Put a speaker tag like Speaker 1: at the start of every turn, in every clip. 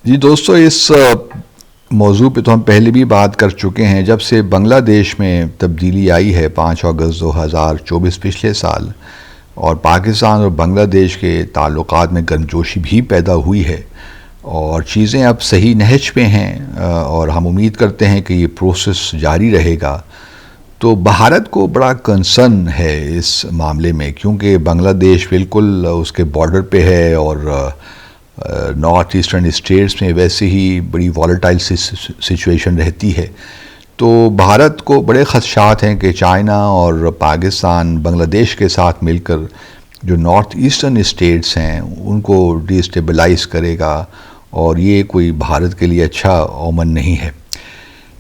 Speaker 1: جی دوستو، اس موضوع پہ تو ہم پہلے بھی بات کر چکے ہیں. جب سے بنگلہ دیش میں تبدیلی آئی ہے 5 اگست 2024 پچھلے سال، اور پاکستان اور بنگلہ دیش کے تعلقات میں گرمجوشی بھی پیدا ہوئی ہے اور چیزیں اب صحیح نہج پہ ہیں، اور ہم امید کرتے ہیں کہ یہ پروسیس جاری رہے گا. تو بھارت کو بڑا کنسرن ہے اس معاملے میں، کیونکہ بنگلہ دیش بالکل اس کے بارڈر پہ ہے، اور نارتھ ایسٹرن اسٹیٹس میں ویسے ہی بڑی والیٹائل سچویشن رہتی ہے. تو بھارت کو بڑے خدشات ہیں کہ چائنا اور پاکستان بنگلہ دیش کے ساتھ مل کر جو نارتھ ایسٹرن اسٹیٹس ہیں ان کو ڈی اسٹیبلائز کرے گا، اور یہ کوئی بھارت کے لیے اچھا اومن نہیں ہے.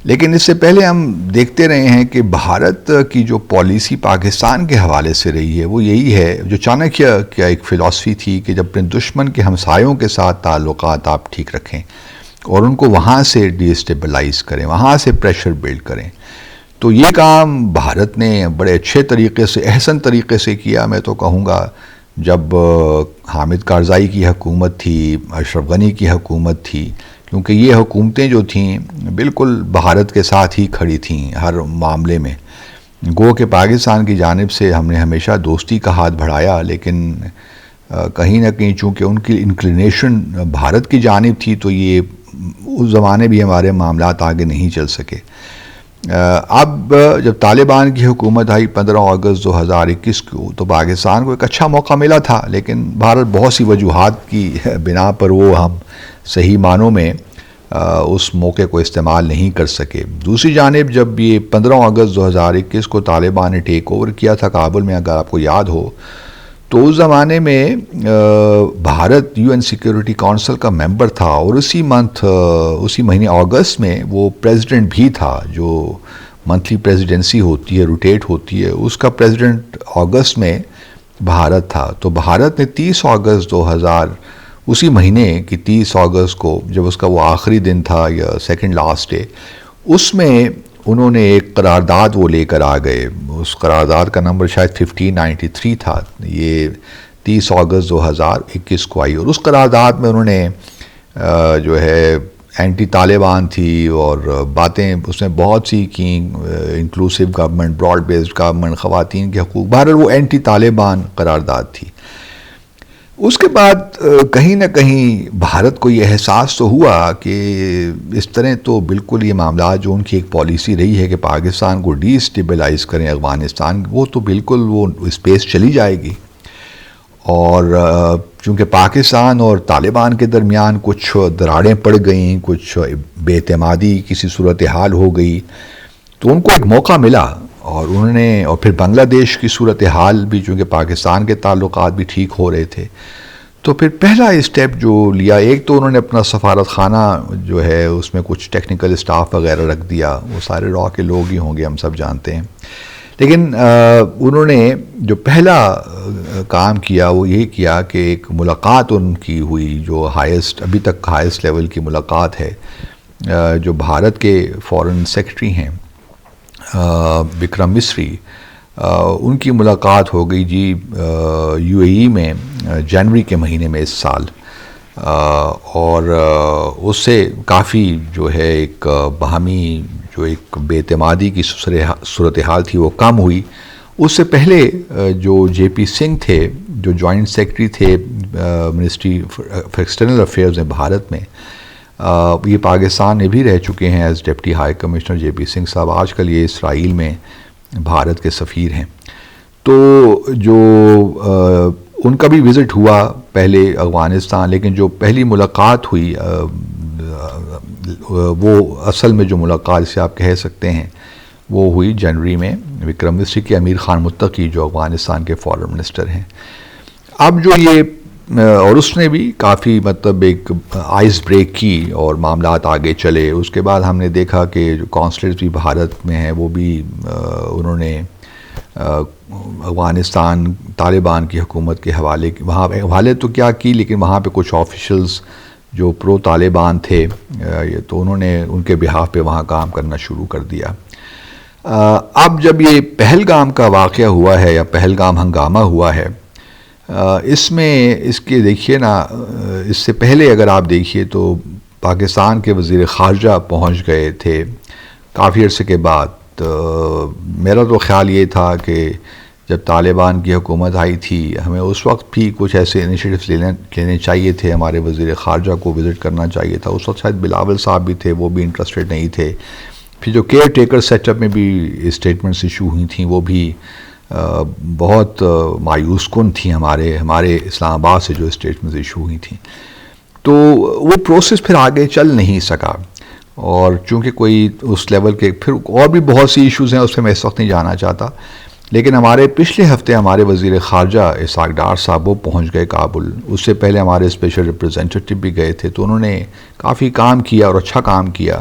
Speaker 1: لیکن اس سے پہلے ہم دیکھتے رہے ہیں کہ بھارت کی جو پالیسی پاکستان کے حوالے سے رہی ہے وہ یہی ہے، جو چانکیہ کا ایک فلسفی تھی کہ جب اپنے دشمن کے ہمسایوں کے ساتھ تعلقات آپ ٹھیک رکھیں اور ان کو وہاں سے ڈی اسٹیبلائز کریں، وہاں سے پریشر بلڈ کریں. تو یہ کام بھارت نے بڑے اچھے طریقے سے، احسن طریقے سے کیا. میں تو کہوں گا جب حامد کارزائی کی حکومت تھی، اشرف غنی کی حکومت تھی، کیونکہ یہ حکومتیں جو تھیں بالکل بھارت کے ساتھ ہی کھڑی تھیں ہر معاملے میں. گو کہ پاکستان کی جانب سے ہم نے ہمیشہ دوستی کا ہاتھ بڑھایا، لیکن کہیں نہ کہیں چونکہ ان کی انکلینیشن بھارت کی جانب تھی تو یہ اس زمانے بھی ہمارے معاملات آگے نہیں چل سکے. اب جب طالبان کی حکومت آئی 15 اگست 2021 کو، تو پاکستان کو ایک اچھا موقع ملا تھا، لیکن بھارت بہت سی وجوہات کی بنا پر وہ ہم صحیح معنوں میں اس موقع کو استعمال نہیں کر سکے. دوسری جانب جب یہ 15 اگست 2021 کو طالبان نے ٹیک اوور کیا تھا کابل میں، اگر آپ کو یاد ہو، تو اس زمانے میں بھارت UN سیکیورٹی کونسل کا ممبر تھا، اور اسی مہینے اگست میں وہ پریزیڈنٹ بھی تھا. جو منتھلی پریزیڈنسی ہوتی ہے، روٹیٹ ہوتی ہے، اس کا پریزیڈنٹ اگست میں بھارت تھا. تو بھارت نے 30 اگست 2000 اسی مہینے کی 30 اگست کو، جب اس کا وہ آخری دن تھا یا سیکنڈ لاسٹ ڈے، اس میں انہوں نے ایک قرارداد وہ لے کر آ گئے. اس قرارداد کا نمبر شاید 1593 تھا. یہ 30 اگست 2021 کو آئی، اور اس قرارداد میں انہوں نے جو ہے اینٹی طالبان تھی اور باتیں اس نے بہت سی کی، inclusive government, broad based government, خواتین کے حقوق، بہرحال وہ اینٹی طالبان قرارداد تھی. اس کے بعد کہیں نہ کہیں بھارت کو یہ احساس تو ہوا کہ اس طرح تو بالکل یہ معاملات، جو ان کی ایک پالیسی رہی ہے کہ پاکستان کو ڈی اسٹیبلائز کریں افغانستان، وہ تو بالکل وہ اسپیس چلی جائے گی. اور چونکہ پاکستان اور طالبان کے درمیان کچھ دراڑیں پڑ گئیں، کچھ بے اعتمادی کسی صورتحال ہو گئی، تو ان کو ایک موقع ملا، اور انہوں نے، اور پھر بنگلہ دیش کی صورتحال بھی چونکہ پاکستان کے تعلقات بھی ٹھیک ہو رہے تھے، تو پھر پہلا اسٹیپ جو لیا، ایک تو انہوں نے اپنا سفارت خانہ جو ہے اس میں کچھ ٹیکنیکل اسٹاف وغیرہ رکھ دیا. وہ سارے را کے لوگ ہی ہوں گے، ہم سب جانتے ہیں. لیکن انہوں نے جو پہلا کام کیا وہ یہ کیا کہ ایک ملاقات ان کی ہوئی، جو ابھی تک ہائیسٹ لیول کی ملاقات ہے، جو بھارت کے فارن سیکرٹری ہیں وکرم مسری، ان کی ملاقات ہو گئی جی UAE میں جنوری کے مہینے میں اس سال. اور اس سے کافی جو ہے ایک باہمی جو ایک بے اعتمادی کی صورتحال تھی وہ کم ہوئی. اس سے پہلے جو JP سنگھ تھے، جو جوائنٹ سیکرٹری تھے منسٹری آف ایکسٹرنل افیئرز میں بھارت میں، یہ پاکستان میں بھی رہ چکے ہیں as deputy high commissioner. JP Singh صاحب آج کل یہ اسرائیل میں بھارت کے سفیر ہیں. تو جو ان کا بھی وزٹ ہوا پہلے افغانستان، لیکن جو پہلی ملاقات ہوئی وہ اصل میں جو ملاقات جسے آپ کہہ سکتے ہیں وہ ہوئی جنوری میں وکرم مسری کی امیر خان متقی، جو افغانستان کے فارن منسٹر ہیں. اب جو یہ اور اس نے بھی کافی مطلب ایک آئس بریک کی اور معاملات آگے چلے. اس کے بعد ہم نے دیکھا کہ جو کونسلیٹس بھی بھارت میں ہیں وہ بھی انہوں نے افغانستان طالبان کی حکومت کے حوالے تو کیا کی، لیکن وہاں پہ کچھ آفیشلز جو پرو طالبان تھے تو انہوں نے ان کے بہاف پہ وہاں کام کرنا شروع کر دیا. اب جب یہ پہلگام کا واقعہ ہوا ہے یا پہلگام ہنگامہ ہوا ہے، اس میں اس کے دیکھیے نا، اس سے پہلے اگر آپ دیکھیے تو پاکستان کے وزیر خارجہ پہنچ گئے تھے کافی عرصے کے بعد. میرا تو خیال یہ تھا کہ جب طالبان کی حکومت آئی تھی ہمیں اس وقت بھی کچھ ایسے انیشیٹوز لینے چاہیے تھے, ہمارے وزیر خارجہ کو وزٹ کرنا چاہیے تھا. اس وقت شاید بلاول صاحب بھی تھے, وہ بھی انٹرسٹڈ نہیں تھے. پھر جو کیئر ٹیکر سیٹ اپ میں بھی اسٹیٹمنٹس ایشو ہوئی تھیں وہ بھی بہت مایوس کن تھیں. ہمارے اسلام آباد سے جو اسٹیٹمنٹس ایشو ہوئی تھیں, تو وہ پروسیس پھر آگے چل نہیں سکا. اور چونکہ کوئی اس لیول کے پھر اور بھی بہت سی ایشوز ہیں, اس پہ میں اس وقت نہیں جانا چاہتا. لیکن ہمارے پچھلے ہفتے ہمارے وزیر خارجہ اسحاق ڈار صاحب وہ پہنچ گئے کابل. اس سے پہلے ہمارے اسپیشل ریپریزنٹیٹیو بھی گئے تھے, تو انہوں نے کافی کام کیا اور اچھا کام کیا.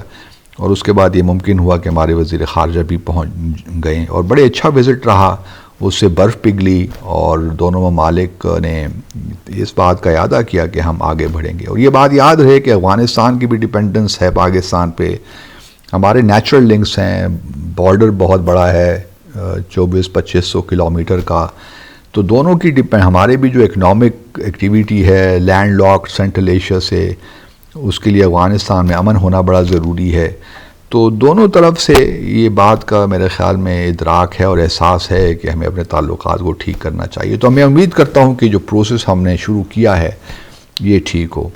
Speaker 1: اور اس کے بعد یہ ممکن ہوا کہ ہمارے وزیر خارجہ بھی پہنچ گئے اور بڑے اچھا وزٹ رہا. اس سے برف پگھلی اور دونوں ممالک نے اس بات کا اعادہ کیا کہ ہم آگے بڑھیں گے. اور یہ بات یاد رہے کہ افغانستان کی بھی ڈیپینڈنس ہے پاکستان پہ, ہمارے نیچرل لنکس ہیں, بارڈر بہت بڑا ہے 2400-2500 کلومیٹر کا. تو دونوں کی ہمارے بھی جو اکنامک ایکٹیویٹی ہے لینڈ لاک سینٹرل ایشیا سے, اس کے لیے افغانستان میں امن ہونا بڑا ضروری ہے. تو دونوں طرف سے یہ بات کا میرے خیال میں ادراک ہے اور احساس ہے کہ ہمیں اپنے تعلقات کو ٹھیک کرنا چاہیے. تو میں امید کرتا ہوں کہ جو پروسیس ہم نے شروع کیا ہے یہ ٹھیک ہو.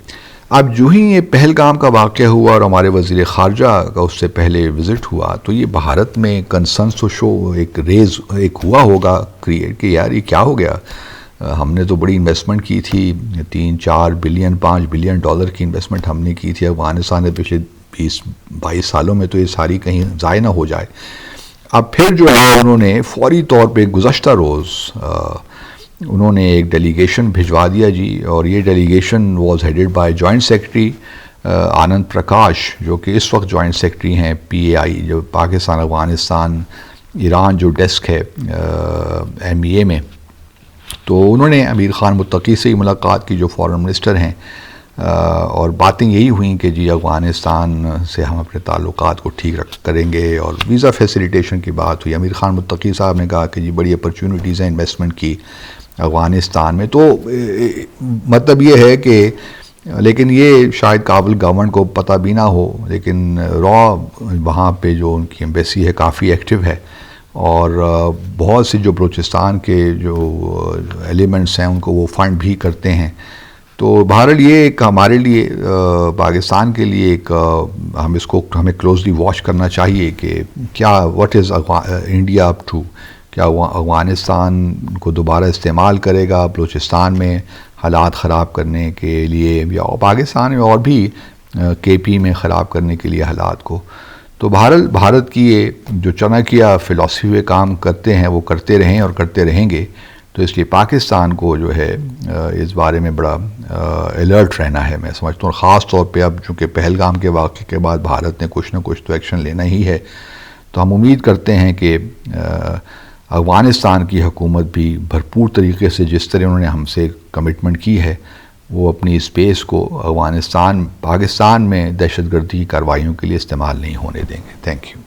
Speaker 1: اب جو ہی یہ پہلگام کا واقعہ ہوا اور ہمارے وزیر خارجہ کا اس سے پہلے وزٹ ہوا, تو یہ بھارت میں کنسنس و شو ایک ہوا ہوگا کریٹ کہ یار یہ کیا ہو گیا. ہم نے تو بڑی انویسٹمنٹ کی تھی, 3-4 بلین 5 بلین ڈالر کی انویسٹمنٹ ہم نے کی تھی افغانستان نے پچھلے 20-22 سالوں میں, تو یہ ساری کہیں ضائع نہ ہو جائے. اب پھر جو ہے انہوں نے فوری طور پہ گزشتہ روز انہوں نے ایک ڈیلیگیشن بھجوا دیا جی. اور یہ delegation was headed by joint secretary Anand Prakash, جو کہ اس وقت جوائنٹ سیکرٹری ہیں PAI, جو پاکستان افغانستان ایران جو ڈیسک ہے MEA میں. تو انہوں نے امیر خان متقی سے ہی ملاقات کی جو فارن منسٹر ہیں, اور باتیں یہی ہوئیں کہ جی افغانستان سے ہم اپنے تعلقات کو ٹھیک کریں گے. اور ویزا فیسیلیٹیشن کی بات ہوئی. امیر خان متقی صاحب نے کہا کہ جی بڑی اپرچونٹیز ہیں انویسٹمنٹ کی افغانستان میں. تو مطلب یہ ہے کہ لیکن یہ شاید کابل گورنمنٹ کو پتہ بھی نہ ہو, لیکن وہاں پہ جو ان کی ایمبیسی ہے کافی ایکٹیو ہے, اور بہت سے جو بلوچستان کے جو ایلیمنٹس ہیں ان کو وہ فنڈ بھی کرتے ہیں. تو بہرحال یہ ایک ہمارے لیے پاکستان کے لیے ایک ہمیں کلوزلی واچ کرنا چاہیے کہ کیا what is India up to. کیا افغانستان کو دوبارہ استعمال کرے گا بلوچستان میں حالات خراب کرنے کے لیے, یا پاکستان میں اور بھی KP میں خراب کرنے کے لیے حالات کو. تو بہرحال بھارت کی یہ جو چانکیہ فلسفی میں کام کرتے ہیں وہ کرتے رہیں اور کرتے رہیں گے. تو اس لیے پاکستان کو جو ہے اس بارے میں بڑا الرٹ رہنا ہے میں سمجھتا ہوں. خاص طور پہ اب چونکہ پہلگام کے واقعے کے بعد بھارت نے کچھ نہ کچھ تو ایکشن لینا ہی ہے. تو ہم امید کرتے ہیں کہ افغانستان کی حکومت بھی بھرپور طریقے سے جس طرح انہوں نے ہم سے کمٹمنٹ کی ہے وہ اپنی اسپیس کو پاکستان میں دہشت گردی کی کارروائیوں کے لیے استعمال نہیں ہونے دیں گے. Thank you.